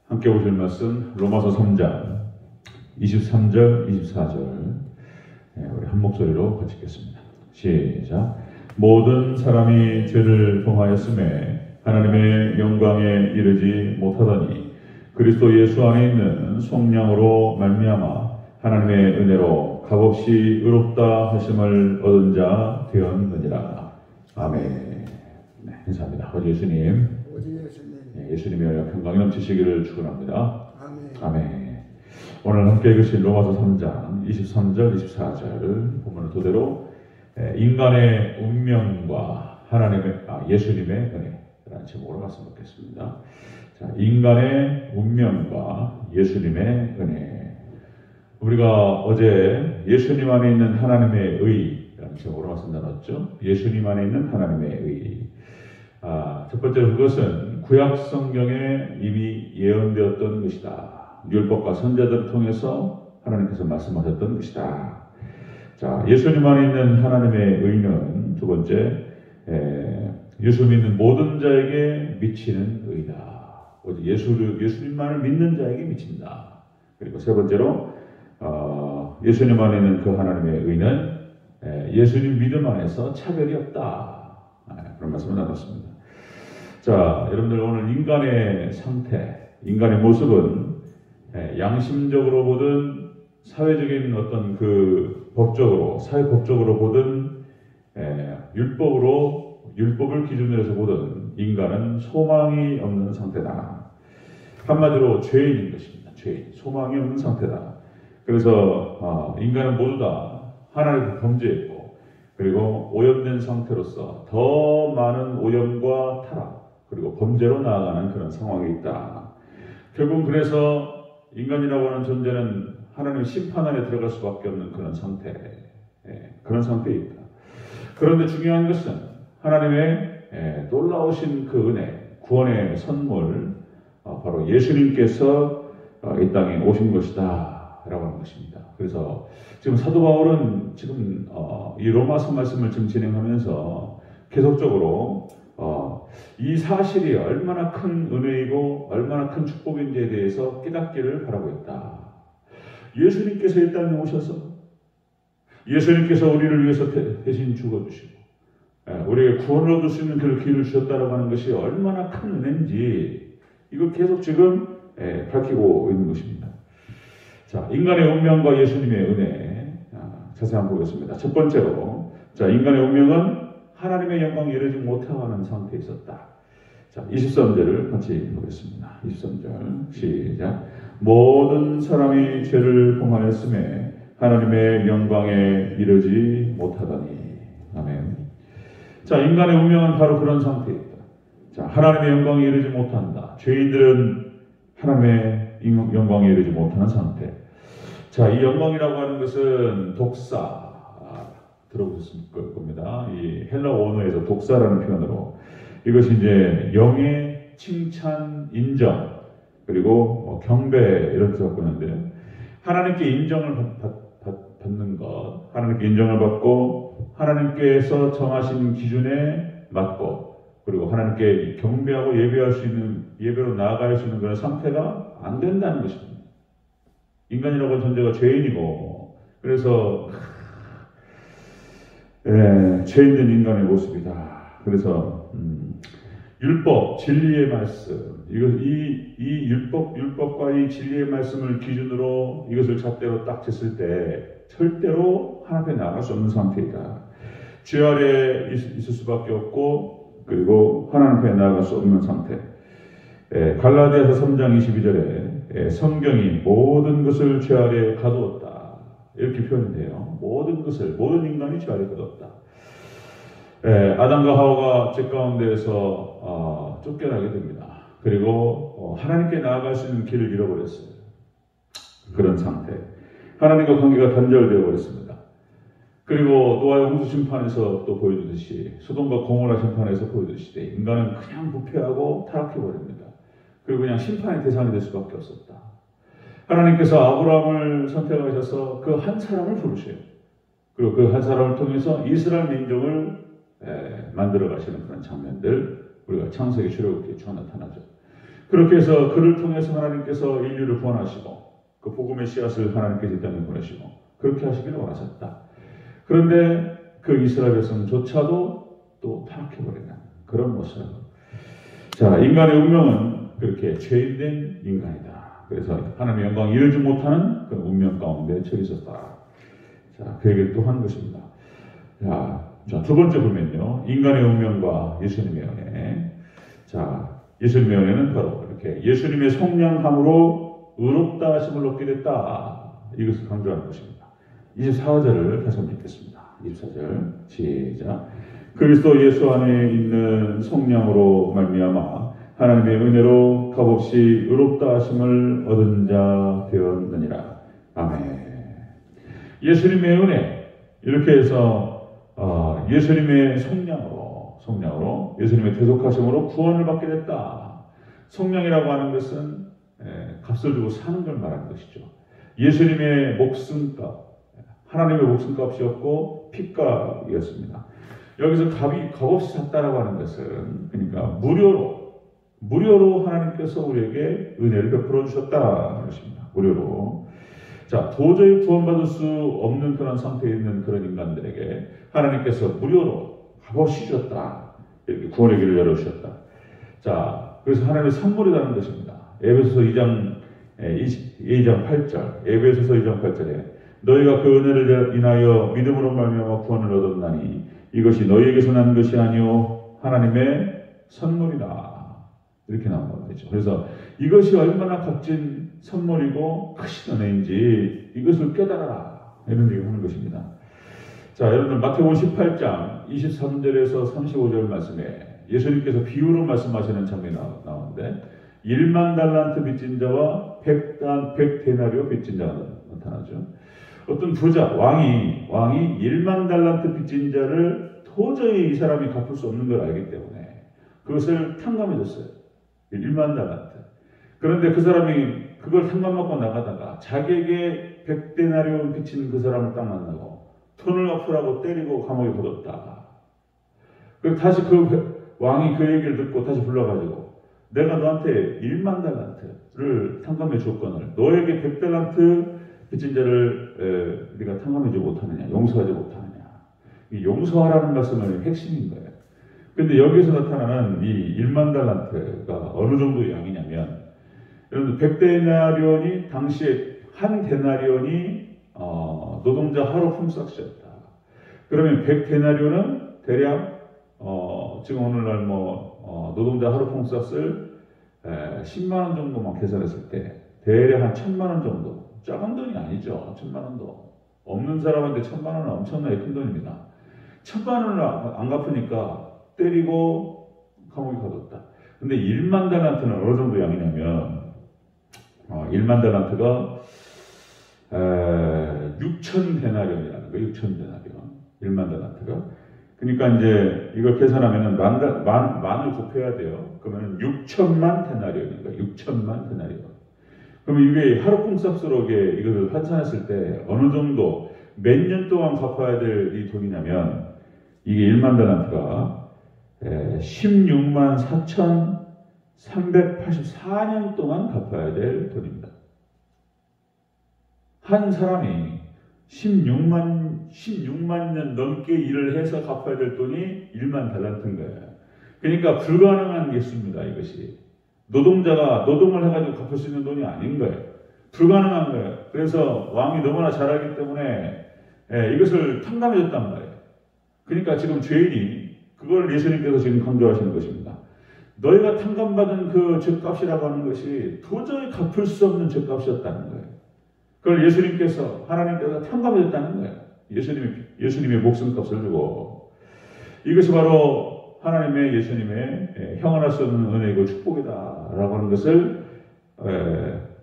함께 보실 말씀 로마서 3장 23절, 24절 우리 한 목소리로 같이 읽겠습니다. 시작. 모든 사람이 죄를 범하였음에 하나님의 영광에 이르지 못하더니 그리스도 예수 안에 있는 속량으로 말미암아 하나님의 은혜로 값없이 의롭다 하심을 얻은 자 되었느니라. 아멘. 네, 인사합니다. 어제 예수님, 예수님의 평강이 넘치시기를 축원합니다. 아멘. 오늘 함께 읽으신 로마서 3장 23절, 24절을 본문을 토대로 인간의 운명과 예수님의 은혜라는 제목으로 말씀 듣겠습니다. 자, 인간의 운명과 예수님의 은혜. 우리가 어제 예수님 안에 있는 하나님의 의라는 제목으로 말씀 나눴죠. 예수님 안에 있는 하나님의 의. 첫 번째로 그것은 구약 성경에 이미 예언되었던 것이다. 율법과 선지자들을 통해서 하나님께서 말씀하셨던 것이다. 자, 예수님 안에 있는 하나님의 의는 두 번째, 예수 믿는 모든 자에게 미치는 의다. 예수님만을 믿는 자에게 미친다. 그리고 세 번째로 예수님 안에 있는 그 하나님의 의는 예수님 믿음 안에서 차별이 없다. 그런 말씀을 나눴습니다. 자, 여러분들 오늘 인간의 상태, 인간의 모습은 양심적으로 보든 사회적인 어떤 그 법적으로, 사회법적으로 보든 율법을 기준으로 해서 보든 인간은 소망이 없는 상태다. 한마디로 죄인인 것입니다. 죄인, 소망이 없는 상태다. 그래서 인간은 모두 다 하나님을 범죄했고 그리고 오염된 상태로서 더 많은 오염과 타락 그리고 범죄로 나아가는 그런 상황에 있다. 결국 그래서 인간이라고 하는 존재는 하나님의 심판 안에 들어갈 수밖에 없는 그런 상태, 그런 상태에 있다. 그런데 중요한 것은 하나님의 놀라우신 그 은혜, 구원의 선물, 바로 예수님께서 이 땅에 오신 것이다 라고 하는 것입니다. 그래서 지금 사도 바울은 지금 이 로마서 말씀을 지금 진행하면서 계속적으로 이 사실이 얼마나 큰 은혜이고 얼마나 큰 축복인지에 대해서 깨닫기를 바라고 있다. 예수님께서 이 땅에 오셔서 예수님께서 우리를 위해서 대신 죽어주시고 우리에게 구원을 얻을 수 있는 그 길을 주셨다라고 하는 것이 얼마나 큰 은혜인지 이걸 계속 지금 밝히고 있는 것입니다. 자, 인간의 운명과 예수님의 은혜 자세히 한번 보겠습니다. 첫 번째로, 자, 인간의 운명은 하나님의 영광에 이르지 못하는 상태에 있었다. 자, 23절을 같이 보겠습니다. 23절 시작. 모든 사람이 죄를 범하였음에 하나님의 영광에 이르지 못하더니. 아멘. 자, 인간의 운명은 바로 그런 상태에 있다. 자, 하나님의 영광에 이르지 못한다. 죄인들은 하나님의 영광에 이르지 못하는 상태. 자, 이 영광이라고 하는 것은 독사, 들어보셨을 겁니다. 이 헬라 원어에서 독사라는 표현으로 이것이 이제 영의 칭찬, 인정, 그리고 경배 이런 뜻을 갖고 있는데 하나님께 인정을 받는 것, 하나님께 인정을 받고 하나님께서 정하신 기준에 맞고 그리고 하나님께 경배하고 예배할 수 있는, 예배로 나아갈 수 있는 그런 상태가 안 된다는 것입니다. 인간이라고 하는 존재가 죄인이고, 그래서, 죄인된 인간의 모습이다. 그래서, 율법, 진리의 말씀, 이 율법과 이 진리의 말씀을 기준으로 이것을 잣대로 딱 쟀을 때, 절대로 하나님께 나아갈 수 없는 상태이다. 죄 아래 있을 수밖에 없고, 그리고 하나님 앞에 나아갈 수 없는 상태. 갈라디아서 3장 22절에 성경이 모든 것을 죄 아래 가두었다. 이렇게 표현이 돼요. 모든 것을, 모든 인간이 죄 아래 가두었다. 아담과 하와가 죄 가운데에서 쫓겨나게 됩니다. 그리고 하나님께 나아갈 수 있는 길을 잃어버렸어요. 그런 상태. 하나님과 관계가 단절되어 버렸습니다. 그리고 노아의 홍수 심판에서 또 보여주듯이 소돔과 고모라 심판에서 보여주듯이 인간은 그냥 부패하고 타락해버립니다. 그리고 그냥 심판의 대상이 될 수밖에 없었다. 하나님께서 아브라함을 선택하셔서 그 한 사람을 부르셔요. 그리고 그 한 사람을 통해서 이스라엘 민족을 만들어 가시는 그런 장면들 우리가 창세기 출애굽기에 쭉 나타나죠. 그렇게 해서 그를 통해서 하나님께서 인류를 구원하시고 그 복음의 씨앗을 하나님께서 이 땅에 보내시고 그렇게 하시기를 원하셨다. 그런데 그 이스라엘 백성조차도 또 타락해버리는 그런 모습. 자, 인간의 운명은 그렇게 죄인된 인간이다. 그래서 하나님의 영광 이루지 못하는 그 운명 가운데 처해 있었다. 자, 그 얘기를 또 하는 것입니다. 자, 두 번째 보면요. 인간의 운명과 예수님의 은혜. 자, 예수님의 은혜는 바로 이렇게 예수님의 속량함으로 의롭다 하심을 얻게 됐다. 이것을 강조하는 것입니다. 24절을 다시 한번 읽겠습니다. 24절 시작. 그리스도 예수 안에 있는 속량으로 말미암아 하나님의 은혜로 값없이 의롭다 하심을 얻은 자 되었느니라. 아멘. 예수님의 은혜 이렇게 해서 예수님의 속량으로 예수님의 대속하심으로 구원을 받게 됐다. 속량이라고 하는 것은 값을 주고 사는 걸 말하는 것이죠. 예수님의 목숨값, 하나님의 목숨값이었고 핏값이었습니다. 여기서 값없이 샀다라고 하는 것은 그러니까 무료로 하나님께서 우리에게 은혜를 베풀어 주셨다는 것입니다. 무료로. 자, 도저히 구원받을 수 없는 그런 상태에 있는 그런 인간들에게 하나님께서 무료로 값없이 주셨다. 이렇게 구원의 길을 열어주셨다. 자, 그래서 하나님의 선물이라는 것입니다. 에베소서 2장 8절, 에베소서 2장 8절에 너희가 그 은혜를 인하여 믿음으로 말미암아 구원을 얻었나니 이것이 너희에게서 난 것이 아니요 하나님의 선물이다. 이렇게 나온 거죠. 그래서 이것이 얼마나 값진 선물이고 크신 은혜인지 이것을 깨달아라. 이런 얘기를 하는 것입니다. 자, 여러분들 마태복음 18장 23절에서 35절 말씀에 예수님께서 비유로 말씀하시는 장면이 나오는데 1만 달란트 빚진 자와 100데나리오 빚진 자가 나타나죠. 어떤 부자, 왕이 1만 달란트 빚진 자를 도저히 이 사람이 갚을 수 없는 걸 알기 때문에 그것을 탕감해줬어요. 1만 달란트. 그런데 그 사람이 그걸 탕감받고 나가다가 자기에게 100데나리온 빚진 그 사람을 딱 만나고 돈을 갚으라고 때리고 감옥에 걷었다. 그리고 다시 그 왕이 그 얘기를 듣고 다시 불러가지고 내가 너한테 1만 달란트를 탕감해 줬거늘 너에게 100달란트 빚진 자를 네가 탕감해주지 못하느냐, 용서하지 못하느냐. 이 용서하라는 말씀은 핵심인 거예요. 근데 여기서 나타나는 이 1만 달란트가 어느 정도 양이냐면, 여러분 100데나리온이 당시에 한 데나리온이 노동자 하루 품삯이었다. 그러면 100데나리온은 대략 지금 오늘날 노동자 하루 품삯을 10만 원 정도만 계산했을 때 대략 한 1,000만 원 정도. 작은 돈이 아니죠. 1,000만 원도. 없는 사람한테 1,000만 원은 엄청나게 큰 돈입니다. 1,000만 원을 안 갚으니까 때리고 감옥에 가뒀다. 근데 1만 달란트는 어느 정도 양이냐면 1만 달란트가 6,000데나리온이라는 거예요. 6,000데나리온. 1만 달란트가. 그러니까 이제 이걸 계산하면은 만을 곱해야 돼요. 그러면 6천만 데나리온인 거예요. 6천만 데나리온. 그러면 이게 하루 품삯으로 이걸 환산했을 때 어느 정도 몇 년 동안 갚아야 될 이 돈이냐면 이게 1만 달란트가 16만 4,384년 동안 갚아야 될 돈입니다. 한 사람이 16만 년 넘게 일을 해서 갚아야 될 돈이 1만 달란트인 거예요. 그러니까 불가능한 개수입니다. 이것이. 노동자가 노동을 해가지고 갚을 수 있는 돈이 아닌 거예요. 불가능한 거예요. 그래서 왕이 너무나 잘하기 때문에 이것을 탕감해줬단 말이에요. 그러니까 지금 죄인이 그걸 예수님께서 지금 강조하시는 것입니다. 너희가 탕감받은 그 죗값이라고 하는 것이 도저히 갚을 수 없는 죗값이었다는 거예요. 그걸 예수님께서 하나님께서 탕감해줬다는 거예요. 예수님의 목숨값을 주고 이것이 바로 하나님의 예수님의 형언할 수 없는 은혜이고 축복이다라고 하는 것을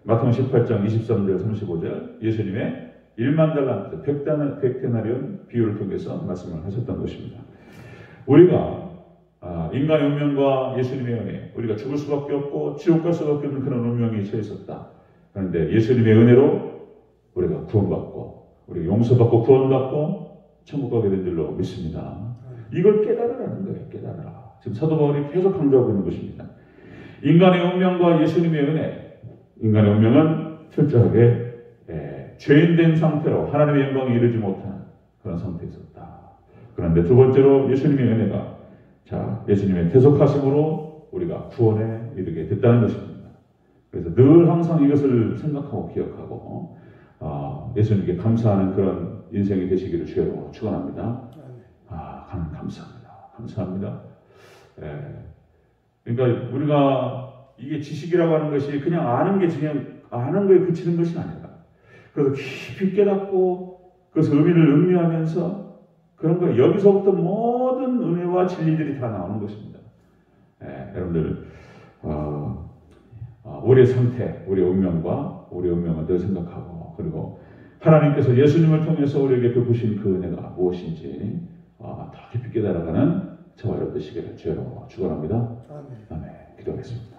마태복음 18장 23절 35절 예수님의 1만 달란트 100데나리온 비유를 통해서 말씀을 하셨던 것입니다. 우리가 인간의 운명과 예수님의 은혜, 우리가 죽을 수밖에 없고 지옥 갈 수밖에 없는 그런 운명이 처해 있었다. 그런데 예수님의 은혜로 우리가 구원받고 우리가 용서받고 구원받고 천국 가게 된 줄로 믿습니다. 이걸 깨달으라는 거예요. 깨달으라. 지금 사도 바울이 계속 강조하고 있는 것입니다. 인간의 운명과 예수님의 은혜, 인간의 운명은 철저하게 죄인된 상태로 하나님의 영광에 이르지 못하는 그런 상태에 있었다. 그런데 두 번째로 예수님의 은혜가 예수님의 대속하심으로 우리가 구원에 이르게 됐다는 것입니다. 그래서 늘 항상 이것을 생각하고 기억하고 예수님께 감사하는 그런 인생이 되시기를 주여로 축원합니다. 감사합니다. 감사합니다. 그러니까 우리가 이게 지식이라고 하는 것이 그냥 아는 게 그냥 아는 거에 그치는 것이 아니라 그래서 깊이 깨닫고 그것의 의미를 음미하면서 그런 거 여기서부터 모든 은혜와 진리들이 다 나오는 것입니다. 여러분들 우리의 상태, 우리의 운명과 우리의 운명을 늘 생각하고 그리고 하나님께서 예수님을 통해서 우리에게 베푸신 그 은혜가 무엇인지 더 깊이 깨달아가는 저와 여러분 되시기를 주여로 축원합니다. 아멘. 기도하겠습니다.